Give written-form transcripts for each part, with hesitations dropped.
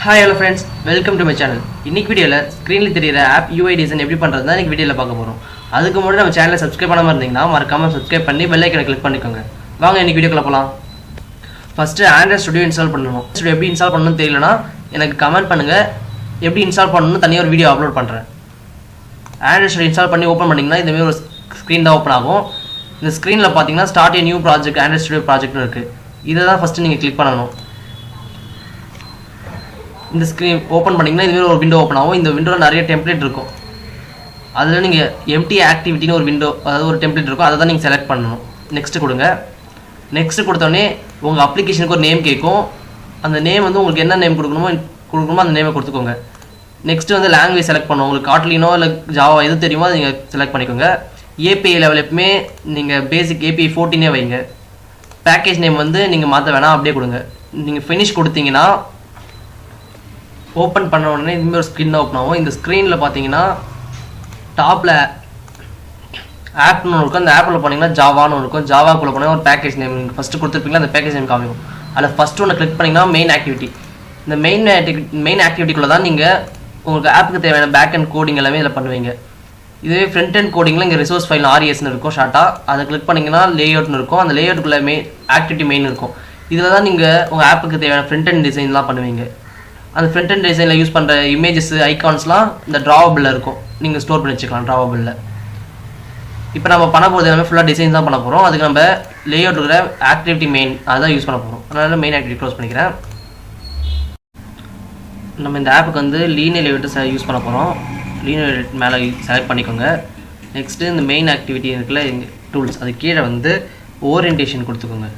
Hi hello friends, welcome to my channel. இன்னைக்கு வீடியோல ஸ்கிரீன்ல தெரியுற ஆப் UI டிசைன் எப்படி பண்றது தான் இன்னைக்கு வீடியோல பார்க்க போறோம். அதுக்கு முன்னாடி நம்ம சேனலை சப்ஸ்கிரைப் பண்ணாம இருந்தீங்கன்னா மறக்காம சப்ஸ்கிரைப் பண்ணி பெல் ஐகானை கிளிக் பண்ணிக்கோங்க. வாங்க இன்னைக்கு வீடியோக்குள்ள போலாம். ஃபர்ஸ்ட் Android Studio இன்ஸ்டால் பண்ணனும். Studio எப்படி இன்ஸ்டால் பண்ணனும்னு தெரியலனா எனக்கு கமெண்ட் பண்ணுங்க. எப்படி இன்ஸ்டால் பண்ணனும்னு தனியா ஒரு வீடியோ அப்லோட் பண்றேன். Android Studio இன்ஸ்டால் பண்ணி ஓபன் பண்ணீங்கன்னா இந்த மாதிரி ஒரு ஸ்கிரீன் தான் ஓபன் ஆகும். இந்த ஸ்கிரீன்ல பாத்தீங்கன்னா start a new project Android Studio project இருக்கு. இத தான் ஃபர்ஸ்ட் நீங்க கிளிக் பண்ணனும். இந்த ஸ்கிரீன் ஓபன் பண்ணீங்கன்னா இந்த மாதிரி ஒரு விண்டோ ஓபன் ஆகும். இந்த விண்டோல நிறைய டெம்ப்ளேட் இருக்கும். அதுல நீங்க empty activity ன்னு ஒரு விண்டோ அதாவது ஒரு டெம்ப்ளேட் இருக்கும். அதை தான் நீங்க செலக்ட் பண்ணனும். நெக்ஸ்ட் கொடுங்க. நெக்ஸ்ட் கொடுத்த உடனே உங்க அப்ளிகேஷனுக்கு ஒரு நேம் கேட்கும். அந்த நேம் வந்து உங்களுக்கு என்ன நேம் கொடுக்கணுமோ அந்த நேமை கொடுத்துக்கோங்க. நெக்ஸ்ட் வந்து லாங்குவேஜ் செலக்ட் பண்ணனும். உங்களுக்கு காட்லினோ இல்ல ஜாவா எது தெரியுமோ அதை நீங்க செலக்ட் பண்ணிக்கோங்க. API லெவல் எப்பவுமே நீங்க பேசிக் API 14 வைங்க. பேக்கேஜ் நேம் வந்து நீங்க மாத்த வேணாம், அப்படியே கொடுங்க. நீங்க ஃபினிஷ் கொடுத்தீங்கன்னா ஓபன் பண்ண உடனே இந்த மாதிரி ஒரு ஸ்கிரீன் ஓபன் ஆகும். இந்த ஸ்கிரீன்ல பாத்தீங்கன்னா டாப்ல ஆப்னு இருக்கும். அந்த ஆப்ல போனீங்கன்னா ஜாவான்னு இருக்கும். ஜாவாக்குள்ள போனா ஒரு பேக்கேஜ் நேம் நீங்க ஃபர்ஸ்ட் கொடுத்திருப்பீங்களா, அந்த பேக்கேஜ் நேம் காமிக்கும். அதுல ஃபர்ஸ்ட் ஒன்னு கிளிக் பண்ணீங்கன்னா மெயின் ஆக்டிவிட்டி. இந்த மெயின் ஆக்டிவிட்டிக்குள்ள தான் நீங்க உங்களுக்கு ஆப்புக்கு தேவையான பேக் அண்ட் கோடிங் எல்லாமே இதில் பண்ணுவீங்க. இதுவே ஃப்ரண்ட் அண்ட் கோடிங்ல இங்கே ரிசோர்ஸ் ஃபைல் RESன்னு இருக்கும் ஷார்ட்டா. அதை கிளிக் பண்ணீங்கன்னா லேஅவுட்னு இருக்கும். அந்த லேஅவுட்டுக்குள்ள ஆக்டிவிட்டி மெயின் இருக்கும். இதில் தான் நீங்க உங்க ஆப்புக்கு தேவையான ஃப்ரண்ட் அண்ட் டிசைன்லாம் பண்ணுவீங்க. அந்த ஃப்ரண்ட் அண்ட் டிசைனில் யூஸ் பண்ணுற இமேஜஸ் ஐகான்ஸ்லாம் இந்த ட்ராவபிளில் இருக்கும். நீங்கள் ஸ்டோர் பண்ணி வச்சுக்கலாம் ட்ராவபிளில். இப்போ நம்ம பண்ண போகிறது எல்லாமே ஃபுல்லாக டிசைன் தான் பண்ண போகிறோம். அதுக்கு நம்ம லேஅவுட் இருக்கிற ஆக்டிவிட்டி மெயின் அதான் யூஸ் பண்ண போகிறோம். அதனால மெயின் ஆக்டிவிட்டி க்ளோஸ் பண்ணிக்கிறேன். நம்ம இந்த ஆப்புக்கு வந்து லீனியர் லேஅவுட் யூஸ் பண்ண போகிறோம். லீனியர் லேஅவுட் மேலே செலக்ட் பண்ணிக்கோங்க. நெக்ஸ்ட்டு இந்த மெயின் ஆக்டிவிட்டி இருக்குல்ல டூல்ஸ், அது கீழே வந்து ஓரியன்டேஷன் கொடுத்துக்கோங்க.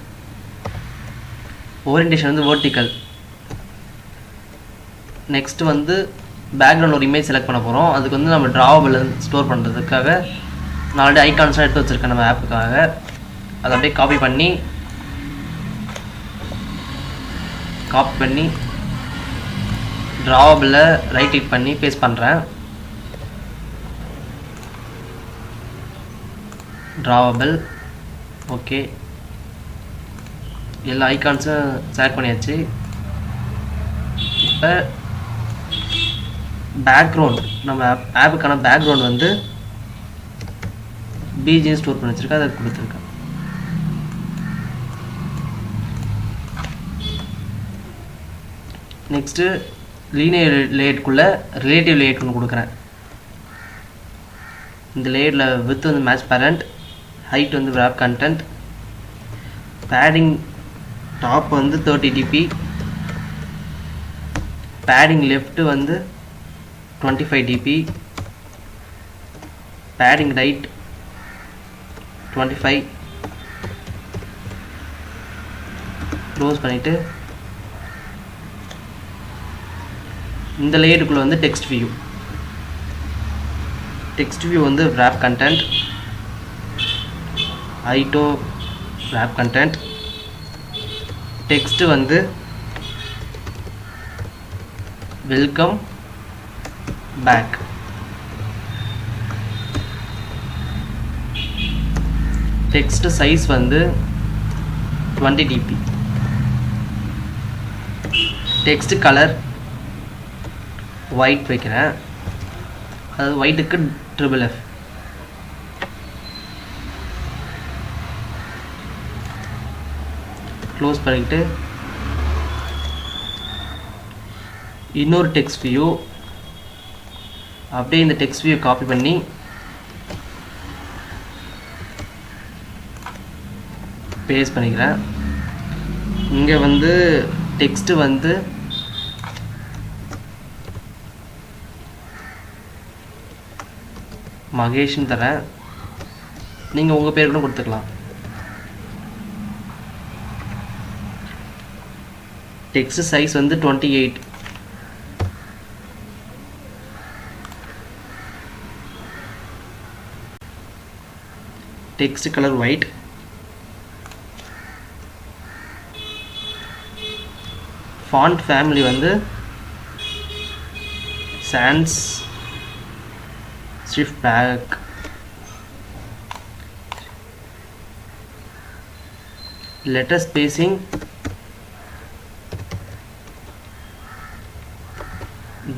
ஓரியன்டேஷன் வந்து வெர்டிக்கல். நெக்ஸ்ட் வந்து பேக்ரவுண்ட் ஒரு இமேஜ் செலக்ட் பண்ண போகிறோம். அதுக்கு வந்து நம்ம ட்ராவபிள் ஸ்டோர் பண்ணுறதுக்காக நான் ஆல்ரெடி ஐகான்ஸ்லாம் எடுத்து வச்சுருக்கேன் நம்ம ஆப்புக்காக. அதை அப்படியே காப்பி பண்ணி ட்ராவபிளில் ரைட் கிளிக் பண்ணி பேஸ்ட் பண்ணுறேன். ட்ராவபிள் ஓகே, எல்லா ஐகான்ஸும் செலக்ட் பண்ணியாச்சு. இப்போ பேக்ரவுண்ட் நம்ம ஆப்புக்கான பேக்ரவுண்ட் வந்து பிஜின்னு ஸ்டோர் பண்ணி வச்சிருக்கேன், அதை கொடுத்துருக்கேன். நெக்ஸ்ட்டு லீனியர் லேயர்க்குள்ள ரிலேட்டிவ் லேயர் ஒன்று கொடுக்குறேன். இந்த லேயரில் வித் வந்து மேட்ச் பேரண்ட், ஹைட் வந்து wrap கண்டென்ட், பேடிங் டாப் வந்து 30 dp, பேடிங் லெஃப்ட் வந்து 25 dp, பேடிங் ரைட் 25. க்ளோஸ் பண்ணிவிட்டு இந்த லேயருக்குள்ளே வந்து டெக்ஸ்ட் வியூ வந்து wrap கண்டென்ட், ஹைட்டோ wrap கண்டென்ட், டெக்ஸ்ட் வந்து வெல்கம் பேக். டெக்ஸ்ட் சைஸ் வந்து 20 dp. டெக்ஸ்ட் கலர் ஒயிட் வைக்கிறேன். அது ஒயிட்டுக்கு FFF. க்ளோஸ் பண்ணிக்கிட்டு இன்னொரு டெக்ஸ்ட் வியூ, அப்படியே இந்த டெக்ஸ்ட் வியூ காப்பி பண்ணி பேஸ்ட் பண்ணிக்கிறேன். இங்கே வந்து டெக்ஸ்ட் வந்து மகேஷ்னு தரேன். நீங்கள் உங்கள் பேர் கூட கொடுத்துக்கலாம். டெக்ஸ்ட் சைஸ் வந்து 28. Text colour white. Font family வந்து sans swift pack. letter spacing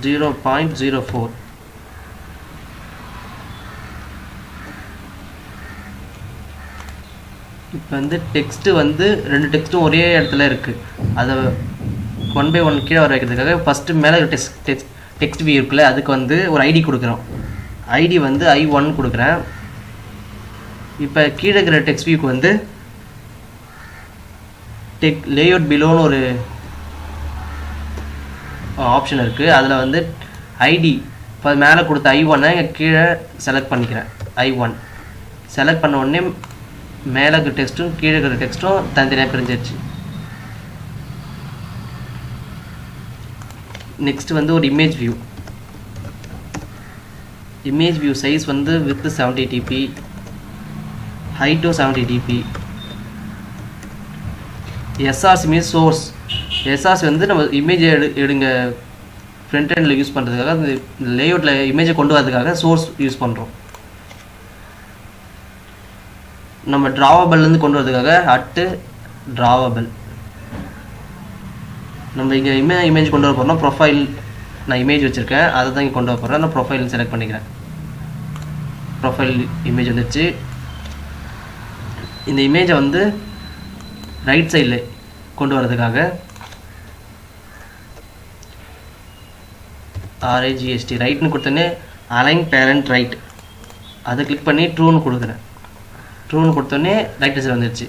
0.04. இப்போ வந்து டெக்ஸ்ட்டு வந்து 2 டெக்ஸ்ட்டும் ஒரே இடத்துல இருக்குது. அதை 1 by 1 கீழே வர வைக்கிறதுக்காக ஃபஸ்ட்டு மேலே டெக்ஸ்ட் வியூ இருக்குல்ல, அதுக்கு வந்து ஒரு ஐடி கொடுக்குறோம். ஐடி வந்து I1 கொடுக்குறேன். இப்போ கீழே இருக்கிற டெக்ஸ்ட் வியூக்கு வந்து லேஅவுட் பிலோன்னு ஒரு ஆப்ஷன் இருக்குது. அதில் வந்து ஐடி இப்போ மேலே கொடுத்த I1 கீழே செலக்ட் பண்ணிக்கிறேன். I1 செலக்ட் பண்ண உடனே மேலே இருக்கிற டெக்ஸ்ட்டும் கீழே இருக்கிற டெக்ஸ்ட்டும் தனித்தனியாக பிரிஞ்சிருச்சு. நெக்ஸ்ட் வந்து ஒரு இமேஜ் வியூ சைஸ் வந்து with 70 dp, ஹைட்டும் 70 dp. SRC means source. SRC வந்து நம்ம இமேஜ் எடுங்க ஃப்ரண்ட் எண்டில் யூஸ் பண்ணுறதுக்காக, அந்த லேஅவுட்டில் இமேஜை கொண்டு வரதுக்காக சோர்ஸ் யூஸ் பண்ணுறோம். நம்ம ட்ராவபிள்லேருந்து கொண்டு வரதுக்காக ட்ராவபிள். நம்ம இங்கே இமேஜ் கொண்டு வர போகிறோம்னா ப்ரொஃபைல், நான் இமேஜ் வச்சுருக்கேன், அதை தான் இங்கே கொண்டு வர போகிறேன். நான் ப்ரொஃபைல் செலக்ட் பண்ணிக்கிறேன். ப்ரொஃபைல் இமேஜ் வந்துடுச்சு. இந்த இமேஜை வந்து ரைட் சைடில் கொண்டு வரதுக்காக RIGST ரைட்னு கொடுத்தோன்னே அலைன் பேரண்ட் ரைட், அதை கிளிக் பண்ணி ட்ரூன்னு கொடுக்குறேன். ட்ரூன்னு கொடுத்தோன்னே ரைட் சைடு வந்துடுச்சு.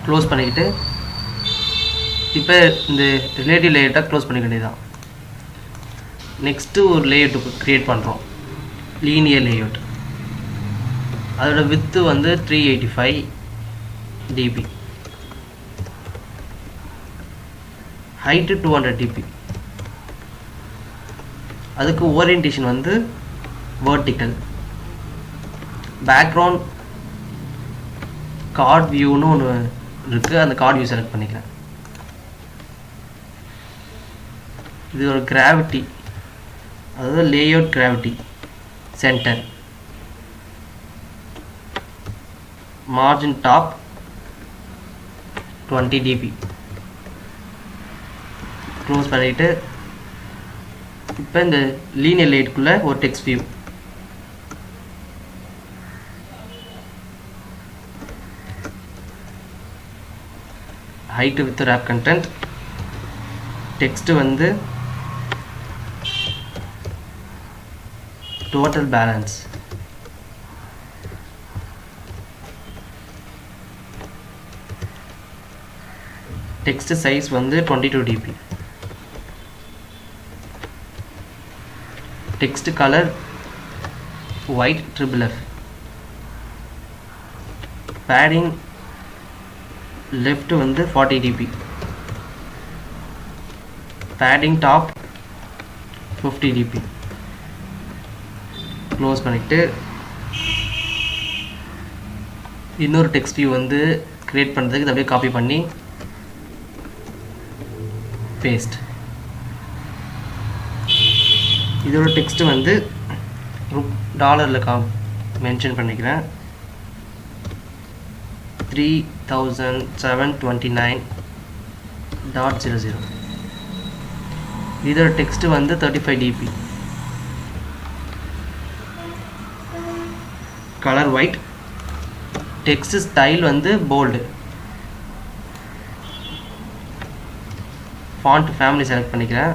க்ளோஸ் பண்ணிக்கிட்டு இப்போ இந்த ரிலேட்டிவ் லேஅவுட்டை க்ளோஸ் பண்ணிக்க வேண்டியதுதான். நெக்ஸ்ட்டு ஒரு லேஅவுட் க்ரியேட் பண்ணுறோம், லீனியர் லேஅவுட். அதோட வித்து வந்து 385 dp, ஹைட்டு 200 dp. அதுக்கு ஓரியன்டேஷன் வந்து vertical. பேக்ரவுண்ட் கார்ட் வியூன்னு ஒன்று இருக்குது, அந்த கார்ட் வியூ செலக்ட் பண்ணிக்கிறேன். இது ஒரு கிராவிட்டி, அதாவது layout gravity centre. Margin top 20 dp. Close பண்ணிவிட்டு இப்போ இந்த லீனியர் லேஅவுட்குள்ளே ஒரு text view. Height with wrap content. Text வந்து டோட்டல் பேலன்ஸ். டெக்ஸ்ட் சைஸ் வந்து 22 dp. Text colour white FFF. Padding left வந்து 40 dp. Padding top 50 dp. Close பண்ணிவிட்டு இன்னொரு டெக்ஸ்ட் வியூ வந்து க்ரியேட் பண்ணுறதுக்கு இதை அப்படியே காப்பி பண்ணி பேஸ்ட். இதோட டெக்ஸ்ட் வந்து $டாலரில் மென்ஷன் பண்ணிக்கிறேன். 3729.00. இதோட டெக்ஸ்ட் வந்து 35 dp. Colour white. Text style வந்து போல்டு. ஃபாண்ட் ஃபேமிலி செலக்ட் பண்ணிக்கிறேன்.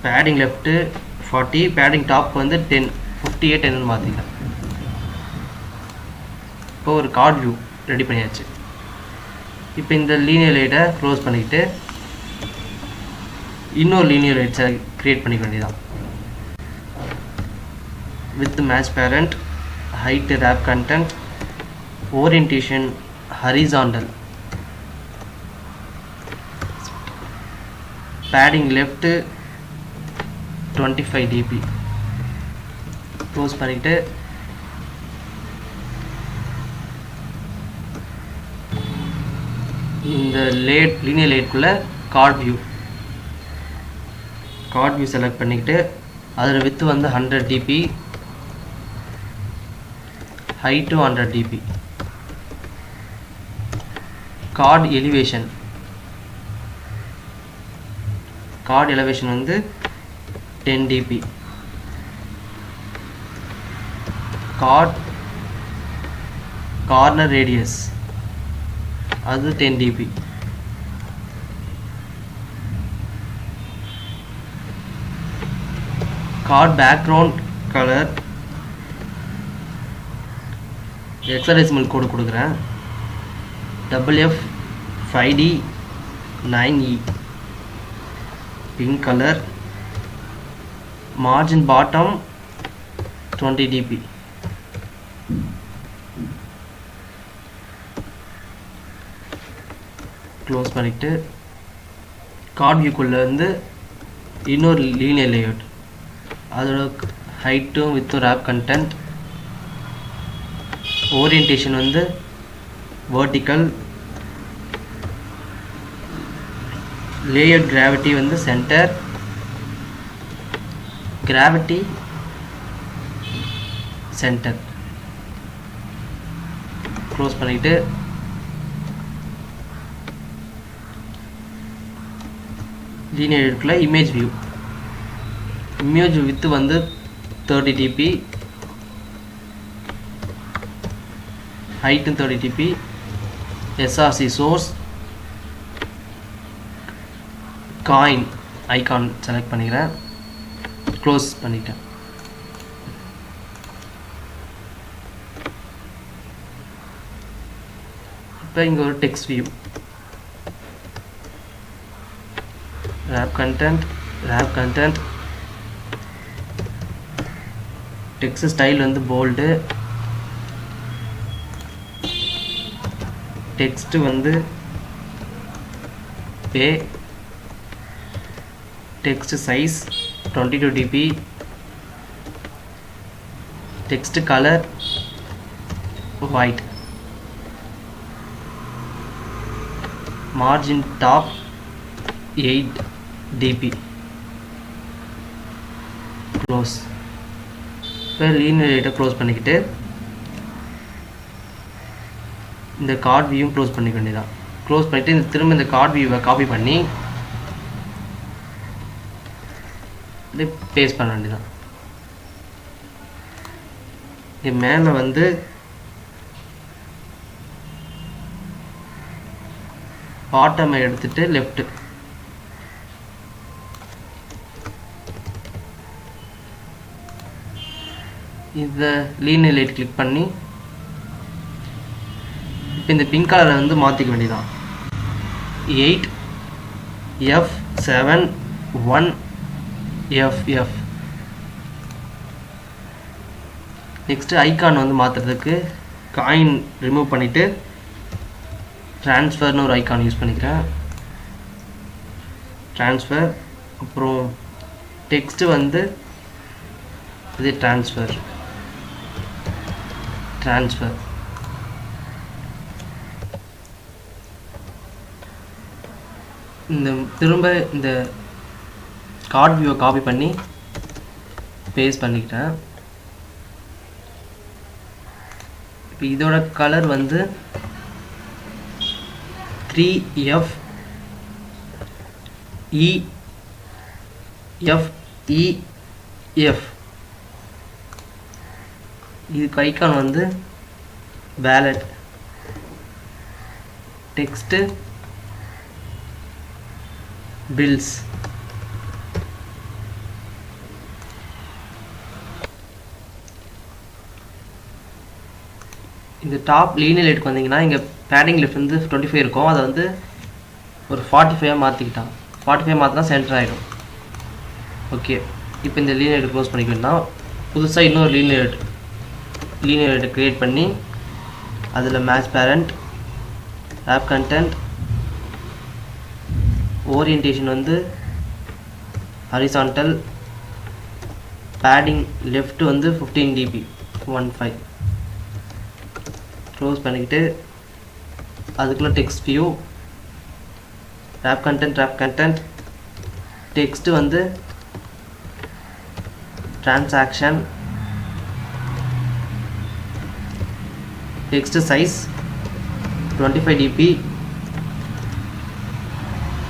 பேடிங் லெஃப்ட்டு 40, பேடிங் டாப் வந்து 10, 58 10 மாற்றிக்கிறேன். இப்போ ஒரு கார்ட் வியூ ரெடி பண்ணியாச்சு. இப்போ இந்த லீனியர் லைட்டை க்ளோஸ் பண்ணிக்கிட்டு இன்னொரு லீனியர் லைட்ஸை க்ரியேட் பண்ணிக்க வேண்டியதான். Width match parent, height wrap content, orientation horizontal, padding left 25 dp. Close பண்ணிக்கிட்டு இந்த லீனியர் லைட்குள்ளே கார்ட் வியூ செலக்ட் பண்ணிக்கிட்டு அதில் வித்து வந்து 100 dp, height 100 dp. Card elevation card elevation வந்து 10 dp. கார்னர் ரேடியஸ் அது 10 dp. Card background colour hexadecimal code கொடுக்குறேன், WF5D9E. Pink colour, margin bottom 20 dp. Close பண்ணிவிட்டு கார்ட் வியூக்குள்ளே வந்து இன்னொரு லீனியர் லேஅவுட், அதோட ஹைட்டும் வித்தும் ரேப் கண்டென்ட், ஓரியன்டேஷன் வந்து vertical, லேயர் கிராவிட்டி வந்து சென்டர், கிராவிட்டி சென்டர். க்ளோஸ் பண்ணிட்டு லீனியர் இருக்குல்ல இமேஜ் வியூ, இமேஜ் வித்து வந்து 30 dp, ஹைட்டும் 30 dp, SRC source, coin icon select பண்ணிக்கிறேன், க்ளோஸ் பண்ணிட்டேன். இப்போ இங்கே ஒரு text view, wrap content, text style வந்து bold, text வந்து pay, text size 22 dp, text color white, margin top 8 dp. Close. இப்போ linear லேயரை க்ளோஸ் பண்ணிக்கிட்டு இந்த கார்ட் வியூவும் க்ளோஸ் பண்ணிக்க வேண்டியதான். க்ளோஸ் பண்ணிவிட்டு இந்த திரும்ப இந்த கார்ட் வியூவை காப்பி பண்ணி இது பேஸ்ட் பண்ண வேண்டியதான். இது மேலே வந்து பாட்டமை எடுத்துட்டு லெஃப்ட், இதை லீனியர் லைட் கிளிக் பண்ணி இப்போ இந்த பிங்க் கலரை வந்து மாற்றிக்க வேண்டியதான். 8F71FF. நெக்ஸ்ட்டு ஐகான் வந்து மாற்றுறதுக்கு காயின் ரிமூவ் பண்ணிவிட்டு ட்ரான்ஸ்ஃபர்னு ஒரு ஐகான் யூஸ் பண்ணிக்கிறேன். ட்ரான்ஸ்ஃபர், அப்புறம் டெக்ஸ்ட்டு வந்து இது ட்ரான்ஸ்ஃபர். இந்த திரும்ப இந்த கார்ட் வியூவை காப்பி பண்ணி பேஸ்ட் பண்ணிக்கிட்டேன். இப்போ இதோட கலர் வந்து 3FEF. இதுக்கு ஐகான் வந்து வேலட், டெக்ஸ்ட்டு பில்ஸ். இந்த டாப் லீனியர் லைட்டுக்கு வந்தீங்கன்னா இங்கே பேடிங் லெஃப்ட் வந்து 25 இருக்கும், அதை வந்து ஒரு 45 மாற்றிக்கிட்டான். 45 மாற்றினா சென்டர் ஆகிடும். ஓகே, இப்போ இந்த லீனியர் லைட் க்ளோஸ் பண்ணிக்கிட்டோம்னா புதுசாக இன்னொரு லீனியர் லைட்டை க்ரியேட் பண்ணி அதில் match parent, wrap content, orientation வந்து ஹரிசான்டல், பேடிங் லெஃப்ட் வந்து 15 dp 15. க்ளோஸ் பண்ணிக்கிட்டு அதுக்குள்ளே text view, wrap content, text வந்து transaction, text size 25 dp,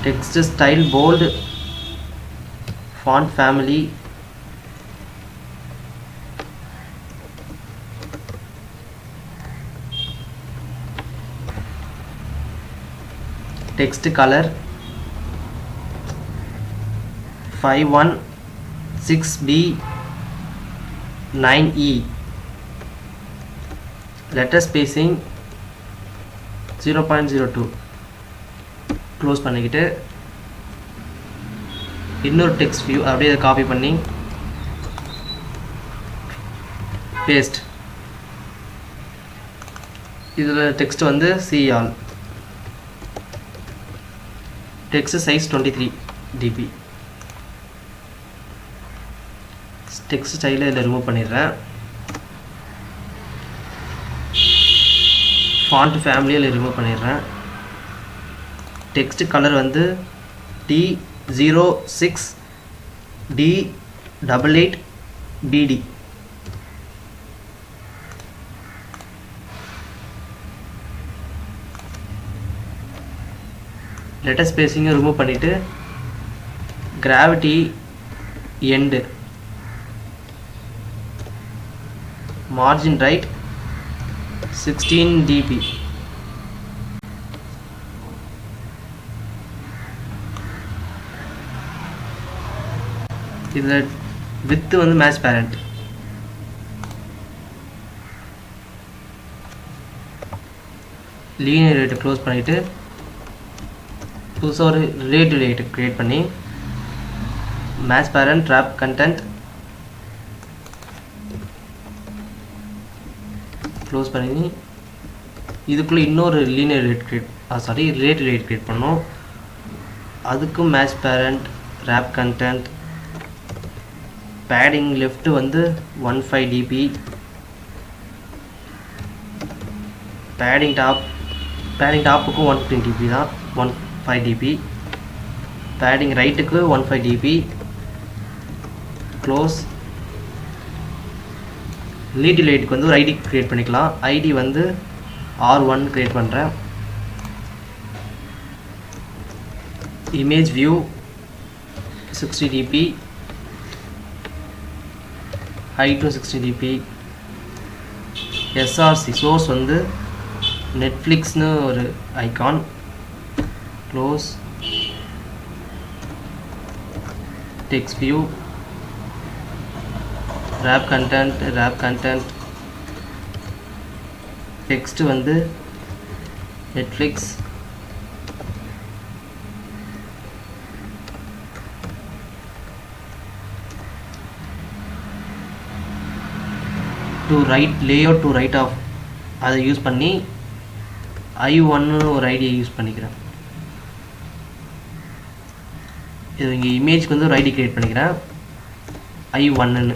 text style bold font family, text color 516B 9E, letter spacing 0.02. Close பண்ணிக்கிட்டு இன்னொரு text view அப்படியே அதை copy பண்ணி பேஸ்ட். இதில் டெக்ஸ்ட் வந்து see all, text size 23 dp. Text ஸ்டைலை இதில் ரிமூவ் பண்ணிடுறேன். ஃபாண்ட் ஃபேமிலியில் ரிமூவ் பண்ணிடுறேன். டெக்ஸ்ட் கலர் வந்து D06D88BD. லெட்டர் ஸ்பேசிங்கை ரிமூவ் பண்ணிவிட்டு gravity end, margin right 16 dp. இதில் வித்து வந்து மேட்ச் பேரண்ட். லீனியர் ரேட்டை க்ளோஸ் பண்ணிவிட்டு புதுசாக ஒரு ரிலேட்டிவ் ரேட்டு க்ரியேட் பண்ணி match parent wrap content close பண்ணி இதுக்குள்ளே இன்னொரு linear rate relative rate create பண்ணோம். அதுக்கும் match parent wrap content, padding left வந்து 15 dp, பேடிங் டாப்புக்கும் 115 dp தான், 15 dp. பேடிங் ரைட்டுக்கு 15 dp. க்ளோஸ். லீட் லைட்டுக்கு வந்து ஒரு ஐடி க்ரியேட் பண்ணிக்கலாம். ஐடி வந்து R1 க்ரியேட் பண்ணுறேன். Image view 60 dp, height to 60 dp. src source வந்து நெட்ஃப்ளிக்ஸ்னு ஒரு icon. Close. Text view wrap content text வந்து Netflix. To right layout to right of அதை யூஸ் பண்ணி I1 ஒரு ஐடியை யூஸ் பண்ணிக்கிறேன். இது இங்கே இமேஜ்க்கு வந்து ஒரு ஐடி க்ரியேட் பண்ணிக்கிறேன் I1ன்னு.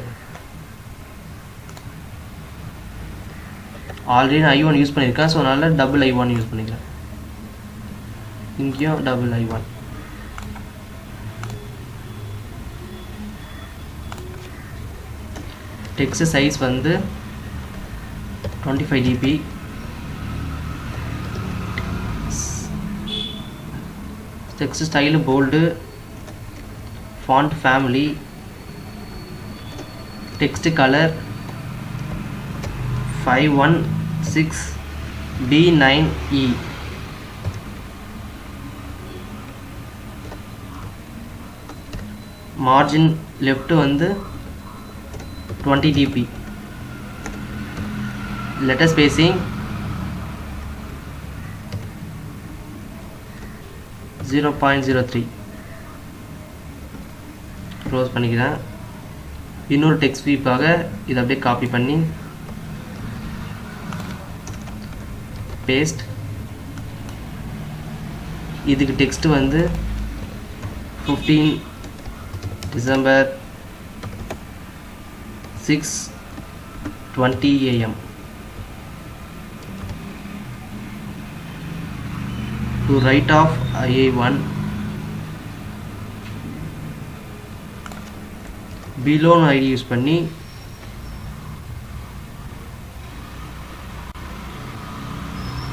ஆல்ரெடி நான் I1 யூஸ் பண்ணியிருக்கேன், ஸோ அதனால் டபுள் I1 யூஸ் பண்ணிக்கிறேன். இங்கேயும் டபுள் I1. டெக்ஸ்ட் சைஸ் வந்து 25 dp. Text style bold. Font family, text colour 516B9E. Margin left வந்து 20 dp. letter spacing 0.03. க்ளோஸ் பண்ணிக்கிறேன். இன்னொரு டெக்ஸ்ட் வியூக்காக இதை அப்படியே காப்பி பண்ணி பேஸ்ட். இதுக்கு டெக்ஸ்ட் வந்து 15 December 6:20 AM. To right of IA1 below ID use பண்ணி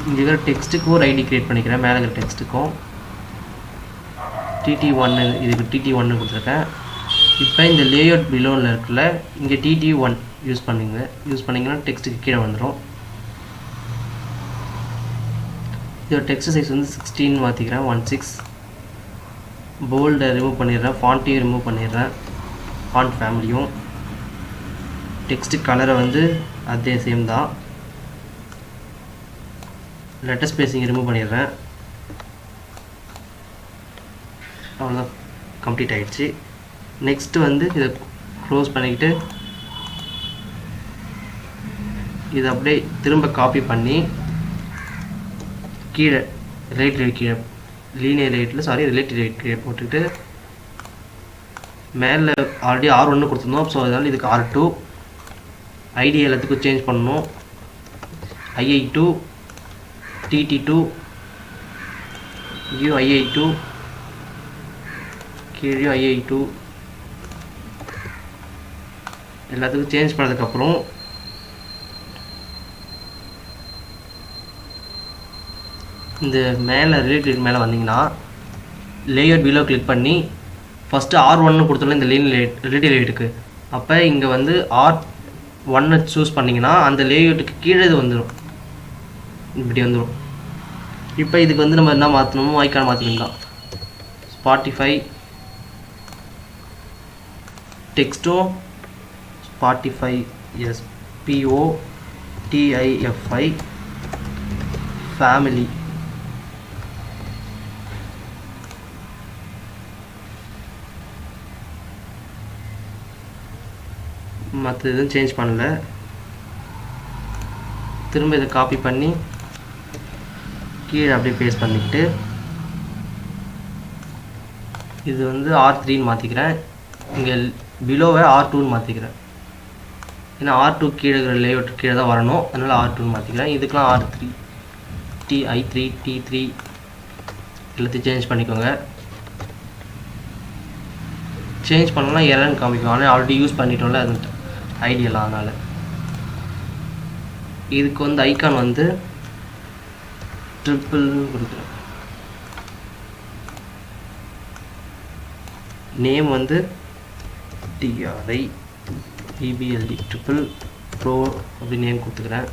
இங்கே இருக்கிற டெக்ஸ்ட்டுக்கு ஒரு ஐடி கிரியேட் பண்ணிக்கிறேன். மேலே இருக்கிற டெக்ஸ்ட்டுக்கும் TT1 இதுக்கு TT1 கொடுத்துருக்கேன். இப்போ இந்த லேஅவுட் பிலோவில் இருக்குல்ல இங்கே TT1 யூஸ் பண்ணிங்கன்னா டெக்ஸ்ட்டுக்கு கீழே வந்துடும். இதோட டெக்ஸ்ட் சைஸ் வந்து 16 மாற்றிக்கிறேன். 16 போல்டை ரிமூவ் பண்ணிடுறேன். ஃபாண்ட்டையும் ரிமூவ் பண்ணிடுறேன். ஃபாண்ட் ஃபேமிலியும் டெக்ஸ்ட்டு கலரை வந்து அதே சேம் தான். லெட்டர் ஸ்பேஸிங் ரிமூவ் பண்ணிடுறேன். அவ்வளோதான், கம்ப்ளீட் ஆகிடுச்சு. நெக்ஸ்ட்டு வந்து இதை க்ளோஸ் பண்ணிக்கிட்டு இதை அப்படியே திரும்ப காப்பி பண்ணி கீழே ரிலேட்டிவ் கீழே ரிலேட்டிவ் ரைட் கீழே போட்டுக்கிட்டு மேலே ஆல்ரெடி R1 கொடுத்துருந்தோம். ஸோ அதனால் இதுக்கு R2 ஐடி எல்லாத்துக்கும் சேஞ்ச் பண்ணணும். II2 TT2 இங்கேயும் II2 கீழே II2 எல்லாத்துக்கும் சேஞ்ச் பண்ணதுக்கப்புறம் இந்த மேலே ரிலேட்டிவ் மேலே வந்தீங்கன்னா லேஅவுட் பிலோ கிளிக் பண்ணி ஃபஸ்ட்டு R1 கொடுத்துருந்தோம் இந்த ரிலேட்டிவ் லேஅவுட்டுக்கு. அப்போ இங்கே வந்து R1 சூஸ் பண்ணிங்கன்னா அந்த லேஅவுட்டுக்கு கீழே இது வந்துடும், இப்படி வந்துடும். இப்போ இதுக்கு வந்து நம்ம என்ன மாற்றணுமோ ஐக்கான் மாற்றிக்கலாம். ஸ்பாட்டிஃபை டெக்ஸ்ட்டும் ஸ்பாட்டிஃபை SPOTIFI ஃபேமிலி மற்ற எதுவும் சேஞ்ச் பண்ணல. திரும்ப இதை காப்பி பண்ணி கீழே அப்படியே பேஸ்ட் பண்ணிக்கிட்டு இது வந்து R3ன்னு மாற்றிக்கிறேன். இங்கே பிலோவை R2ன்னு மாற்றிக்கிறேன். ஏன்னா R2 கீழே இருக்கிற லேஅவுட் கீழே தான் வரணும், அதனால் R2ன்னு மாற்றிக்கிறேன். இதுக்கெலாம் R3 TI3 T3 எல்லாத்தையும் சேஞ்ச் பண்ணிக்கோங்க. சேஞ்ச் பண்ணலாம் எரர்னு காமிக்கும், ஆனால் ஆல்ரெடி யூஸ் பண்ணிட்டோம்ல அது ஐடியெல்லாம். அதனால் இதுக்கு வந்து ஐக்கான் வந்து ட்ரிப்பிள் கொடுக்குறேன். நேம் வந்து TRIPBLD ட்ரிப்பிள் ப்ரோ அப்படி நேம் கொடுத்துக்கிறேன்.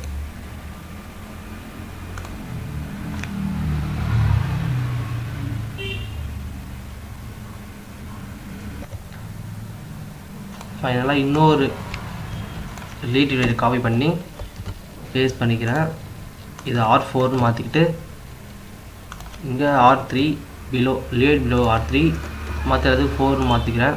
ஃபைனலாக இன்னொரு ரிலேட்டிவ் காப்பி பண்ணி பேஸ்ட் பண்ணிக்கிறேன். இது R4ன்னு மாற்றிக்கிட்டு இங்கே R3 below late below R3 மாற்றுறது 4ன்னு மாற்றிக்கிறேன்.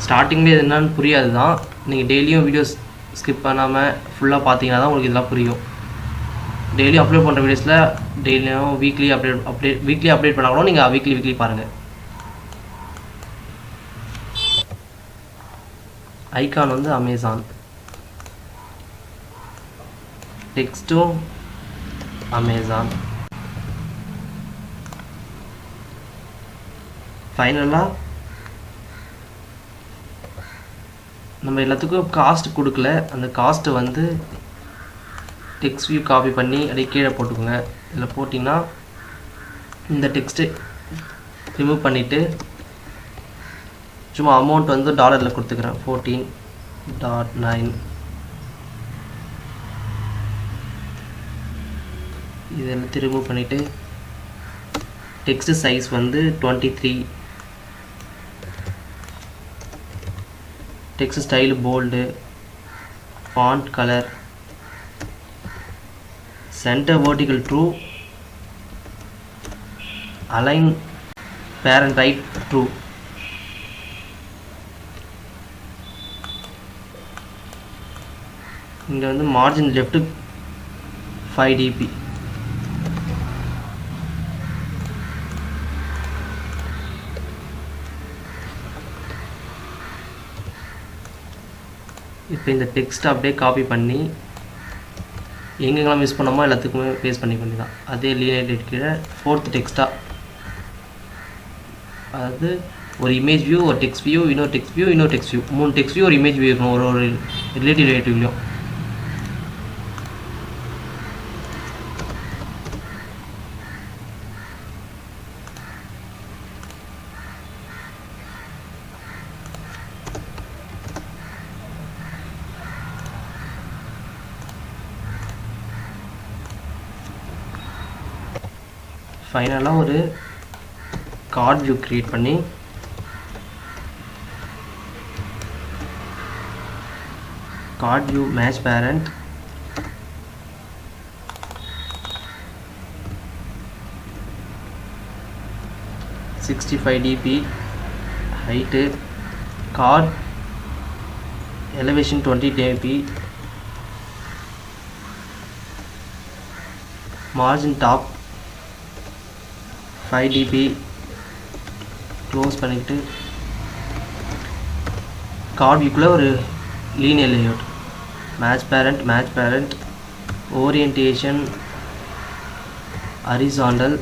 ஸ்டார்டிங்லேயே இது என்னன்னு புரியாது தான். நீங்கள் டெய்லியும் வீடியோஸ் ஸ்கிப் பண்ணாமல் ஃபுல்லாக பார்த்தீங்கன்னா தான் உங்களுக்கு இதெல்லாம் புரியும். டெய்லி அப்லோட் பண்ணுற வீடியோஸில் டெய்லியும் வீக்லி அப்டேட் பண்ணாலும் நீங்கள் வீக்லி பாருங்கள். ஐகான் வந்து அமேசான், டெக்ஸ்ட்டும் அமேசான். ஃபைனலாக நம்ம எல்லாத்துக்கும் காஸ்ட் கொடுக்கல, அந்த காஸ்ட்டை வந்து டெக்ஸ்ட் வியூ காப்பி பண்ணி அப்படியே கீழே போட்டுக்கோங்க. இதில் போட்டிங்கன்னா இந்த டெக்ஸ்ட்டு ரிமூவ் பண்ணிவிட்டு சும்மா அமௌண்ட் வந்து டாலரில் கொடுத்துக்கிறேன். 14.9. இது எல்லாத்தையும் ரிமூவ் பண்ணிவிட்டு டெக்ஸ்ட் சைஸ் வந்து 23. Text style bold, font colour, center vertical true, align parent right true. இங்கே வந்து margin left 5 dp. இப்போ இந்த டெக்ஸ்ட் அப்படியே காப்பி பண்ணி எங்கெங்கெல்லாம் மிஸ் பண்ணோமோ எல்லாத்துக்குமே பேஸ்ட் பண்ணி தான். அதே லீனியர் கீழே 4th டெக்ஸ்ட்டாக, அதாவது ஒரு இமேஜ் வியூ, ஒரு டெக்ஸ்ட் வியூ, இன்னொரு டெக்ஸ்ட் வியூ, இன்னொரு டெக்ஸ்ட் வியூ, 3 டெக்ஸ்ட் வியூ, ஒரு இமேஜ் வியூ இருக்கணும் ஒரு ரிலேட்டிவ்லையும். ஃபைனலாக ஒரு கார்ட் வியூ க்ரியேட் பண்ணி card view match parent $65 dp height card elevation 20 dp margin top 5 dp close பண்ணிக்கிட்டு கார்ட் வியூக்குள்ளே ஒரு linear layout match parent orientation horizontal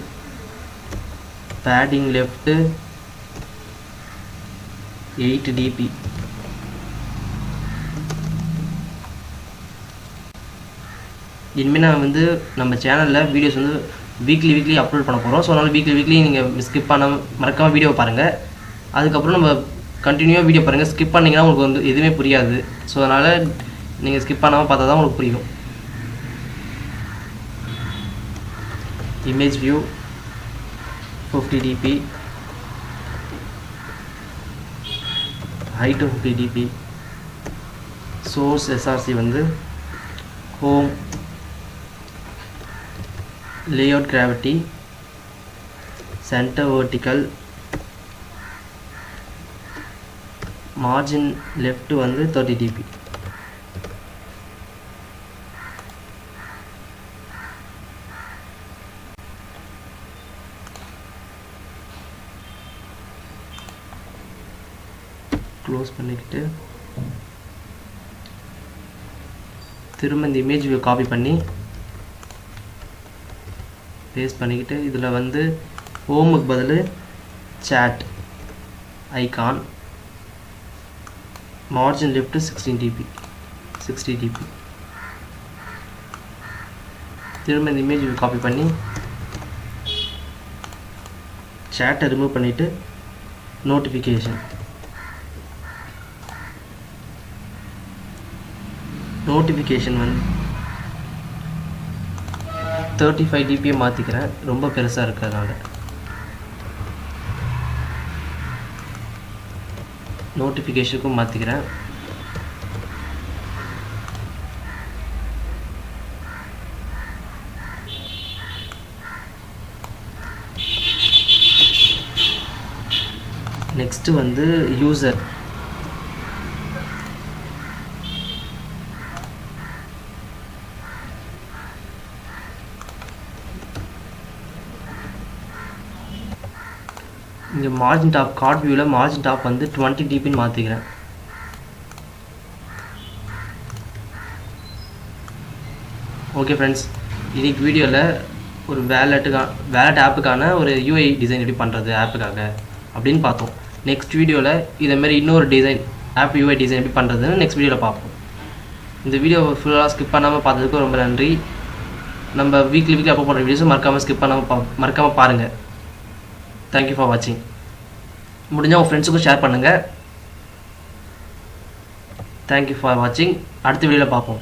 padding left 8 dp இனிமேல் நான் வந்து நம்ம சேனலில் வீடியோஸ் வந்து வீக்லி அப்லோட் பண்ண போகிறோம். ஸோ அதனால் வீக்லி நீங்கள் ஸ்கிப் பண்ணாமல் மறக்காமல் வீடியோ பாருங்கள். அதுக்கப்புறம் நம்ம கண்டினியூவாக வீடியோ பாருங்கள். ஸ்கிப் பண்ணிங்கன்னா உங்களுக்கு வந்து எதுவுமே புரியாது. ஸோ அதனால் நீங்கள் ஸ்கிப் பண்ணாமல் பார்த்தா தான் உங்களுக்கு புரியும். Image view 50 dp height 50 dp source src வந்து home layout gravity center vertical margin left வந்து 30 dp க்ளோஸ் பண்ணிக்கிட்டு திரும்ப இந்த இமேஜ் வியூ காப்பி பண்ணி பேஸ்ட் பண்ணிக்கிட்டு இதில் வந்து ஹோமுக்கு பதில் chat icon margin left 60 dp திரும்ப இந்த இமேஜ் வியூ காப்பி பண்ணி சேட்டை ரிமூவ் பண்ணிவிட்டு நோட்டிஃபிகேஷன் வந்து 35 dp மாற்றிக்கிறேன். ரொம்ப பெருசாக இருக்கிறதுனால நோட்டிஃபிகேஷனுக்கும் மாற்றிக்கிறேன். நெக்ஸ்ட்டு வந்து யூசர் இங்கே மார்ஜின் டாப் கார்ட் வியூவில் மார்ஜின் டாப் வந்து 20 dpன்னு மாற்றிக்கிறேன். ஓகே ஃப்ரெண்ட்ஸ், இன்றைக்கி வீடியோவில் ஒரு வேலட் ஆப்புக்கான ஒரு யூஐ டிசைன் எப்படி பண்ணுறது ஆப்புக்காக அப்படின்னு பார்த்தோம். நெக்ஸ்ட் வீடியோவில் இதேமாரி இன்னொரு டிசைன் ஆப் யூஐ டிசைன் எப்படி பண்ணுறதுன்னு நெக்ஸ்ட் வீடியோவில் பார்ப்போம். இந்த வீடியோ ஃபுல்லாக ஸ்கிப் பண்ணாமல் பார்த்ததுக்கு ரொம்ப நன்றி. நம்ம வீக்லி அப்லோட் பண்ணுற வீடியோஸும் மறக்காமல் பாருங்கள். தேங்க்யூ ஃபார் வாட்சிங். முடிஞ்சால் உங்கள் ஃப்ரெண்ட்ஸுக்கும் ஷேர் பண்ணுங்கள். தேங்க்யூ ஃபார் வாட்சிங். அடுத்த வீடியோவில் பார்ப்போம்.